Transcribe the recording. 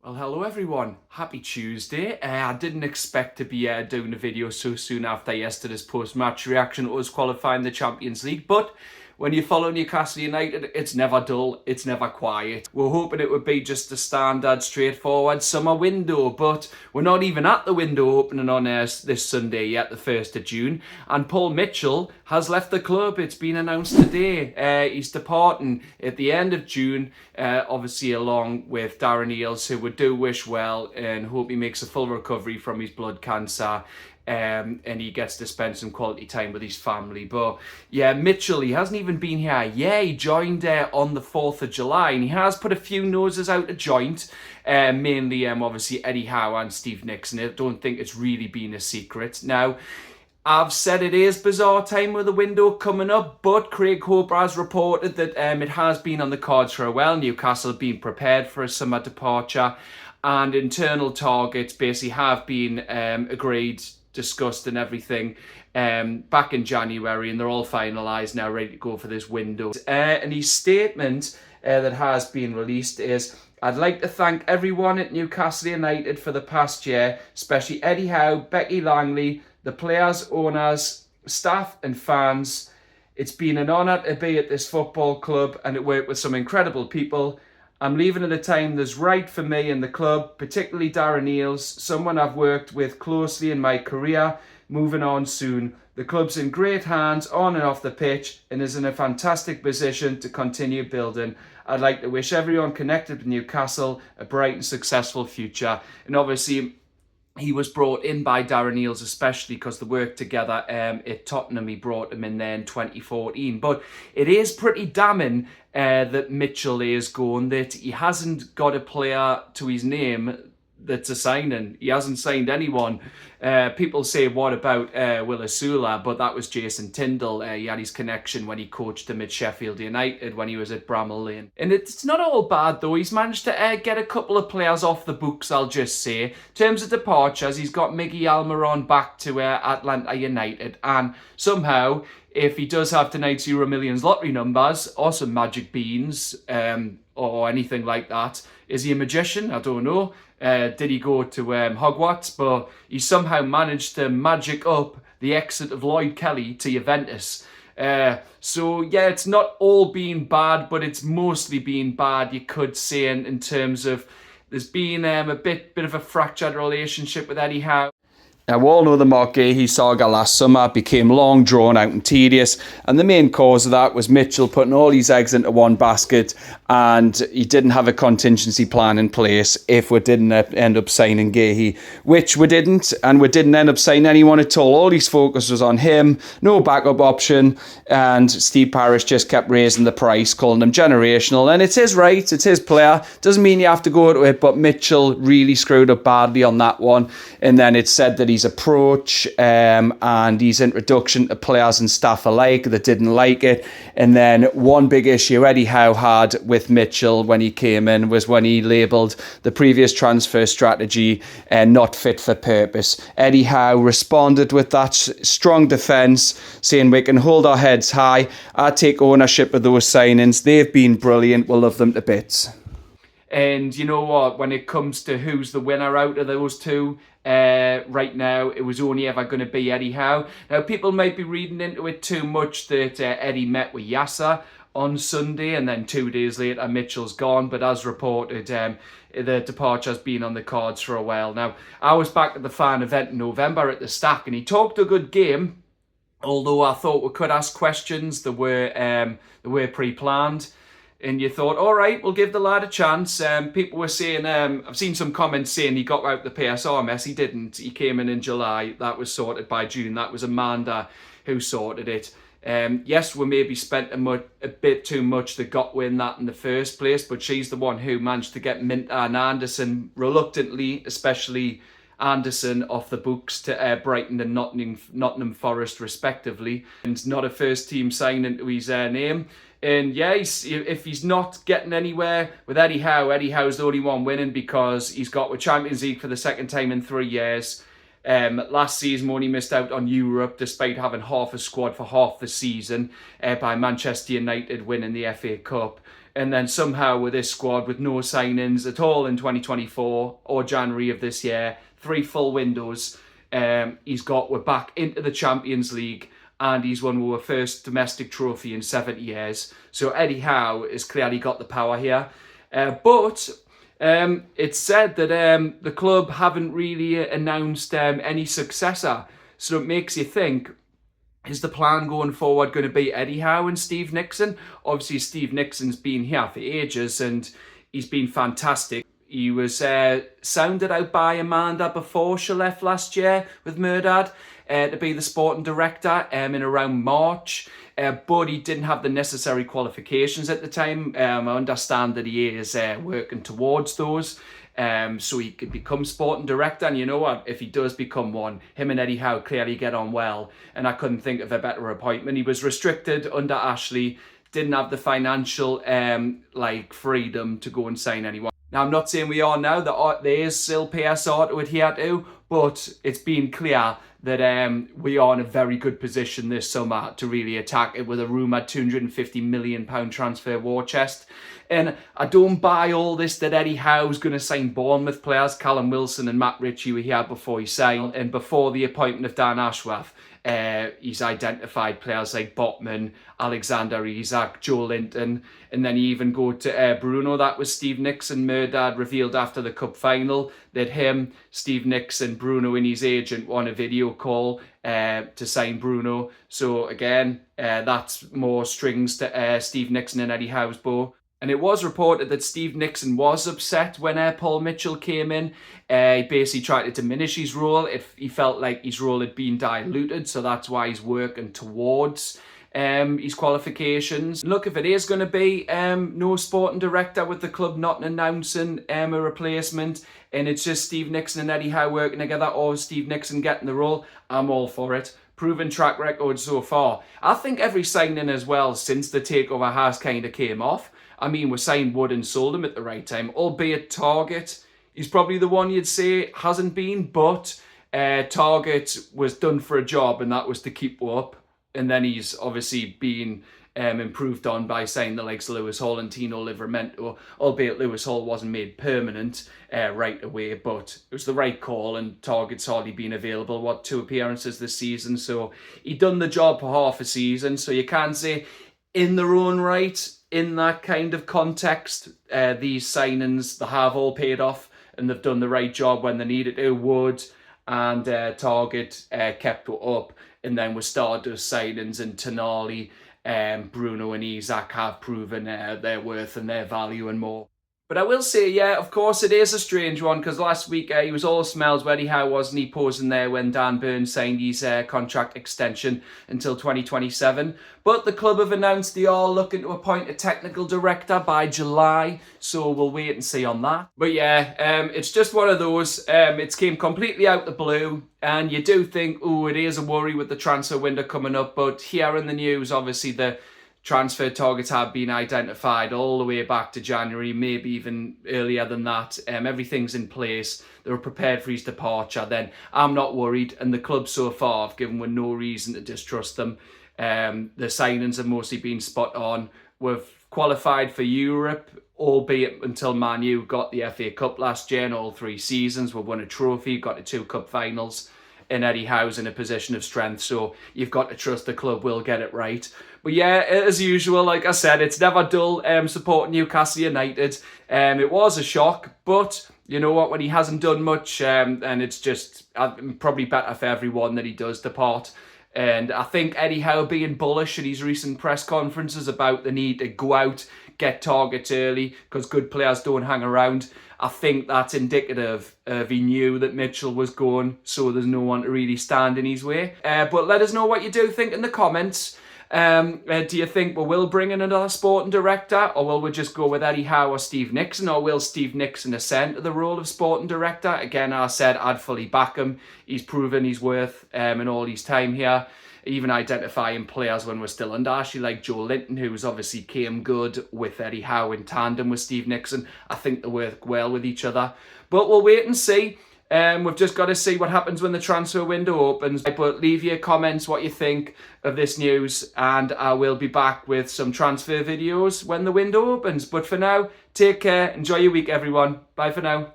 Well, hello everyone. Happy Tuesday. I didn't expect to be doing a video so soon after yesterday's post-match reaction to us qualifying the Champions League, but when you follow Newcastle United, it's never dull, it's never quiet. We're hoping it would be just a standard, straightforward summer window, but we're not even at the window opening on this Sunday yet, the 1st of June, and PaulMitchell has left the club. It's been announced today. He's departing at the end of June, obviously along with Darren Eales, who we do wish well and hope he makes a full recovery from his blood cancer. And he gets to spend some quality time with his family. But yeah, Mitchell, he hasn't even been here. Yeah, he joined on the 4th of July, and he has put a few noses out of joint, mainly obviously EddieHowe and Steve Nickson. I don't think it's really been a secret. Now, I've said it is bizarre time with the window coming up, but Craig Hope has reported that it has been on the cards for a while. Newcastle have been prepared for a summer departure, and internal targets basically have been agreed, discussed and everything back in January, and they're all finalised now, ready to go for this window. And his statement that has been released is, "I'd like to thank everyone at Newcastle United for the past year, especially EddieHowe, Becky Langley, the players, owners, staff and fans. It's been an honour to be at this football club and to work with some incredible people. I'm leaving at a time that's right for me and the club, particularly Darren Eales, someone I've worked with closely in my career, moving on soon. The club's in great hands on and off the pitch and is in a fantastic position to continue building. I'd like to wish everyone connected with Newcastle a bright and successful future." And obviously, he was brought in by Darren Eales, especially because they worked together at Tottenham. He brought him in there in 2014. But it is pretty damning that Mitchell is going, that he hasn't got a player to his name that's a signing. He hasn't signed anyone. People say, what about Will Asula? But that was Jason Tyndall. He had his connection when he coached him at Sheffield United when he was at Bramall Lane. And it's not all bad, though. He's managed to get a couple of players off the books, I'll just say. In terms of departures, he's got Miggy Almiron back to Atlanta United. And somehow, if he does have tonight's Euro Millions lottery numbers or some magic beans or anything like that, is he a magician? I don't know. Did he go to Hogwarts? But he somehow managed to magic up the exit of Lloyd Kelly to Juventus. So yeah, it's not all been bad, but it's mostly been bad, you could say, in terms of there's been a bit of a fractured relationship with EddieHowe. Now, we all know the MarcGuehi saga last summer became long, drawn out and tedious, and the main cause of that was Mitchell putting all his eggs into one basket, and he didn't have a contingency plan in place if we didn't end up signing Guehi, which we didn't, and we didn't end up signing anyone at all. All his focus was on him, no backup option, and Steve Parish just kept raising the price, calling him generational, and it's his right, it's his player, doesn't mean you have to go to it, but Mitchell really screwed up badly on that one. And then it said that his approach and his introduction to players and staff alike that didn't like it. And then one big issue EddieHowe had with Mitchell when he came in was when he labelled the previous transfer strategy not fit for purpose. EddieHowe responded with that strong defence, saying we can hold our heads high. I take ownership of those signings. They've been brilliant. We'll love them to bits. And you know what, when it comes to who's the winner out of those two, right now, it was only ever going to be EddieHowe. Now, people might be reading into it too much that Eddie met with Yasser on Sunday, and then 2 days later, Mitchell's gone. But as reported, the departure's been on the cards for a while. Now, I was back at the fan event in November at the Stack, and he talked a good game, although I thought we could ask questions that were pre-planned. And you thought, all right, we'll give the lad a chance. People were saying, I've seen some comments saying he got out the PSR mess. He didn't. He came in July. That was sorted by June. That was Amanda who sorted it. Yes, we maybe spent a bit too much that got win that in the first place, but she's the one who managed to get Minter and Anderson reluctantly, especially Anderson, off the books to Brighton and Nottingham Forest respectively. And not a first team signing to his name. And yeah, if he's not getting anywhere with EddieHowe's the only one winning because he's got with Champions League for the second time in 3 years. Last season, only missed out on Europe despite having half a squad for half the season by Manchester United winning the FA Cup. And then somehow with this squad, with no signings at all in 2024 or January of this year, 3 full windows, we're back into the Champions League, and he's won our first domestic trophy in 70 years. So Eddie Howe has clearly got the power here. But it's said that the club haven't really announced any successor. So it makes you think, is the plan going forward going to be Eddie Howe and Steve Nickson? Obviously, Steve Nickson's been here for ages and he's been fantastic. He was sounded out by Amanda before she left last year with Murdad to be the sporting director in around March. But he didn't have the necessary qualifications at the time. I understand that he is working towards those. So he could become sporting director, and you know what, if he does become one, him and Eddie Howe clearly get on well, and I couldn't think of a better appointment. He was restricted under Ashley, didn't have the financial freedom to go and sign anyone. Now, I'm not saying we are now, that there is still PSR to adhere to, but it's been clear that we are in a very good position this summer to really attack it with a rumoured £250 million transfer war chest. And I don't buy all this that Eddie Howe's going to sign Bournemouth players. Callum Wilson and Matt Ritchie were here before he signed. And before the appointment of DanAshworth, he's identified players like Botman, Alexander Isak, Joe Linton, and then he even go to Bruno. That was Steve Nickson. Murdad revealed after the cup final that him, Steve Nickson, Bruno and his agent won a video call to sign Bruno. So again, that's more strings to Steve Nickson and Eddie Howe's bow. And it was reported that Steve Nickson was upset when PaulMitchell came in. He basically tried to diminish his role. He felt like his role had been diluted, so that's why he's working towards his qualifications. Look, if it is going to be no sporting director with the club not announcing a replacement, and it's just Steve Nickson and Eddie Howe working together, or Steve Nickson getting the role, I'm all for it. Proven track record so far. I think every signing as well since the takeover has kind of came off. I mean, we signed Wood and sold him at the right time, albeit Target, he's probably the one you'd say hasn't been, but Target was done for a job, and that was to keep up. And then he's obviously been improved on by signing the likes of Lewis Hall and Tino Livramento, albeit Lewis Hall wasn't made permanent right away, but it was the right call, and Target's hardly been available, 2 appearances this season, so he done the job for half a season, so you can say in their own right, in that kind of context, these signings, they have all paid off and they've done the right job when they needed to. Wood and Target kept it up, and then with Stardust signings and Tonali, Bruno and Isak have proven their worth and their value and more. But I will say, yeah, of course, it is a strange one, because last week he was all smells where Eddie Howe wasn't he posing there when Dan Burns signed his contract extension until 2027. But the club have announced they are looking to appoint a technical director by July, so we'll wait and see on that. But yeah, it's just one of those, it's came completely out the blue, and you do think, oh, it is a worry with the transfer window coming up, but here in the news, obviously the transfer targets have been identified all the way back to January, maybe even earlier than that. Everything's in place. They were prepared for his departure. Then I'm not worried, and the club so far have given with no reason to distrust them. The signings have mostly been spot on. We've qualified for Europe, albeit until Man U got the FA Cup last year in all 3 seasons. We've won a trophy, got to 2 cup finals. And Eddie Howe's in a position of strength, so you've got to trust the club will get it right. But yeah, as usual, like I said, it's never dull supporting Newcastle United. It was a shock, but you know what, when he hasn't done much, and it's just probably better for everyone that he does depart. And I think Eddie Howe being bullish in his recent press conferences about the need to go out, get targets early, because good players don't hang around. I think that's indicative of he knew that Mitchell was going, so there's no one to really stand in his way. But let us know what you do think in the comments. Do you think we will bring in another sporting director, or will we just go with Eddie Howe or Steve Nickson, or will Steve Nickson ascend to the role of sporting director? Again, I said I'd fully back him. He's proven his worth in all his time here. Even identifying players when we're still under Ashley, like Joe Linton, who's obviously came good with Eddie Howe in tandem with Steve Nickson. I think they work well with each other. But we'll wait and see. We've just got to see what happens when the transfer window opens. But leave your comments what you think of this news, and I will be back with some transfer videos when the window opens. But for now, take care. Enjoy your week, everyone. Bye for now.